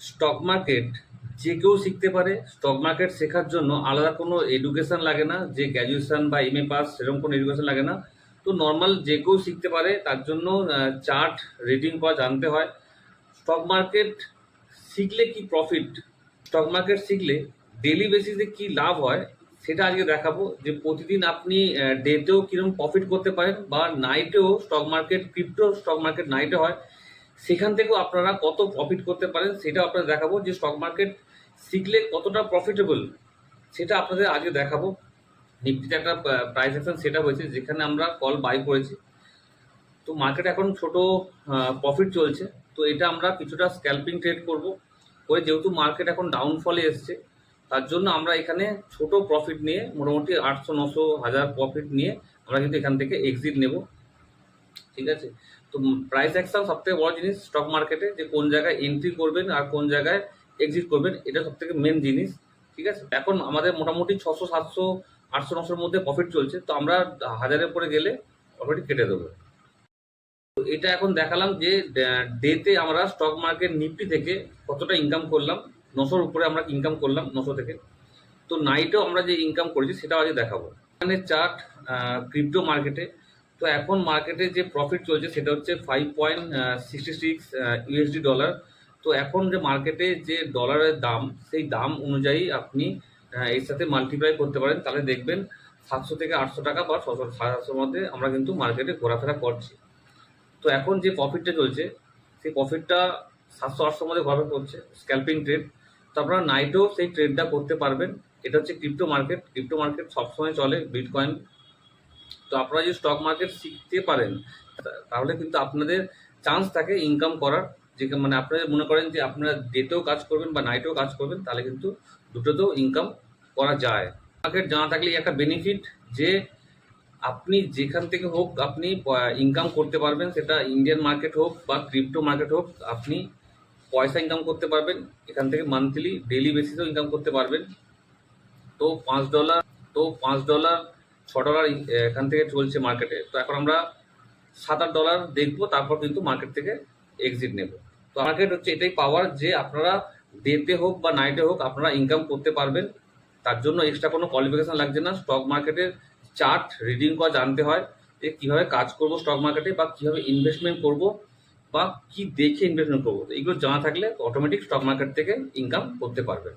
Stock market যে কেউ শিখতে পারে। স্টক মার্কেট শেখার জন্য আলাদা কোনো এডুকেশন লাগে না, যে গ্র্যাজুয়েশন বা এমএ পাস সেরকম কোনো এডুকেশন লাগে না। তো নর্মাল যে কেউ শিখতে পারে, তার জন্য চার্ট রিডিং করা জানতে হয়। স্টক মার্কেট শিখলে কি প্রফিট, স্টক মার্কেট শিখলে ডেলি বেসিসে কি লাভ হয় সেটা আজকে দেখাবো। যে প্রতিদিন আপনি ডেতেও কিরকম প্রফিট করতে পারেন, বা নাইটেও stock market, crypto stock market নাইটে হয়, সেখান থেকেও আপনারা কত প্রফিট করতে পারেন সেটা আপনাদের দেখাবো। যে স্টক মার্কেট শিখলে কতটা প্রফিটেবল সেটা আপনাদের আজকে দেখাবো। নিফটিতে একটা প্রাইস অ্যাকশন সেটা হয়েছে, যেখানে আমরা কল বাই করেছি। তো মার্কেট এখন ছোট প্রফিট চলছে, তো এটা আমরা কিছুটা স্ক্যাল্পিং ট্রেড করব করে, যেহেতু মার্কেট এখন ডাউনফলে এসছে, তার জন্য আমরা এখানে ছোট প্রফিট নিয়ে মোটামুটি 800, 900, 1000 প্রফিট নিয়ে আমরা কিন্তু এখান থেকে এক্সিট নেব। ঠিক আছে, তো প্রাইস অ্যাকশন সব থেকে বড় জিনিস স্টক মার্কেটে, যে কোন জায়গায় এন্ট্রি করবেন আর কোন জায়গায় এক্সিট করবেন, এটা সব থেকে মেন জিনিস। ঠিক আছে, এখন আমাদের মোটামুটি 600, 700, 800, 900-র মধ্যে প্রফিট চলছে, তো আমরা 1000-এর পরে গেলে প্রফিট কেটে দেবো। তো এটা এখন দেখালাম যে ডেতে আমরা স্টক মার্কেট নিফটি থেকে কতটা ইনকাম করলাম। 900-র উপরে আমরা ইনকাম করলাম, 900 থেকে। তো নাইটেও আমরা যে ইনকাম করেছি সেটাও আজকে দেখাবো। এখানে চার্ট ক্রিপ্টো মার্কেটে। তো এখন মার্কেটে যে প্রফিট চলছে সেটা হচ্ছে 5.66 ইউএসডি ডলার। তো এখন যে মার্কেটে যে ডলারের দাম, সেই দাম অনুযায়ী আপনি এর সাথে মাল্টিপ্লাই করতে পারেন, তাহলে দেখবেন 700 থেকে 800 টাকা বা 600-700-র মধ্যে আমরা কিন্তু মার্কেটে ঘোরাফেরা করছি। তো এখন যে প্রফিটটা চলছে, সেই প্রফিটটা 700-800-র মধ্যে ঘোরাফেরা করছে, স্ক্যাল্পিং ট্রেড। তো আপনারা নাইটেও সেই ট্রেডটা করতে পারবেন। এটা হচ্ছে ক্রিপ্টো মার্কেট। ক্রিপ্টো মার্কেট সবসময় চলে, বিটকয়েন। তো আপনারা যদি স্টক মার্কেট শিখতে পারেন, তাহলে কিন্তু আপনাদের চান্স থাকে ইনকাম করার। যে মানে আপনারা মনে করেন যে আপনারা ডেতেও কাজ করবেন বা নাইটেও কাজ করবেন, তাহলে কিন্তু দুটোতেও ইনকাম করা যায়। মার্কেট জানা থাকলে একটা বেনিফিট, যে আপনি যেখান থেকে হোক আপনি ইনকাম করতে পারবেন, সেটা ইন্ডিয়ান মার্কেট হোক বা ক্রিপ্টো মার্কেট হোক, আপনি পয়সা ইনকাম করতে পারবেন এখান থেকে। মান্থলি, ডেইলি বেসিসেও ইনকাম করতে পারবেন। তো $5, $5, $6 এখান থেকে চলছে মার্কেটে। তো এখন আমরা $7-8 দেখবো, তারপর কিন্তু মার্কেট থেকে এক্সিট নেব। তো মার্কেট হচ্ছে এটাই পাওয়ার, যে আপনারা ডেতে হোক বা নাইটে হোক আপনারা ইনকাম করতে পারবেন। তার জন্য এক্সট্রা কোনো কোয়ালিফিকেশন লাগছে না। স্টক মার্কেটের চার্ট রিডিং করা জানতে হয়, যে কীভাবে কাজ করব স্টক মার্কেটে, বা কীভাবে ইনভেস্টমেন্ট করব, বা কি দেখে ইনভেস্টমেন্ট করবো। এইগুলো জানা থাকলে অটোমেটিক স্টক মার্কেট থেকে ইনকাম করতে পারবেন।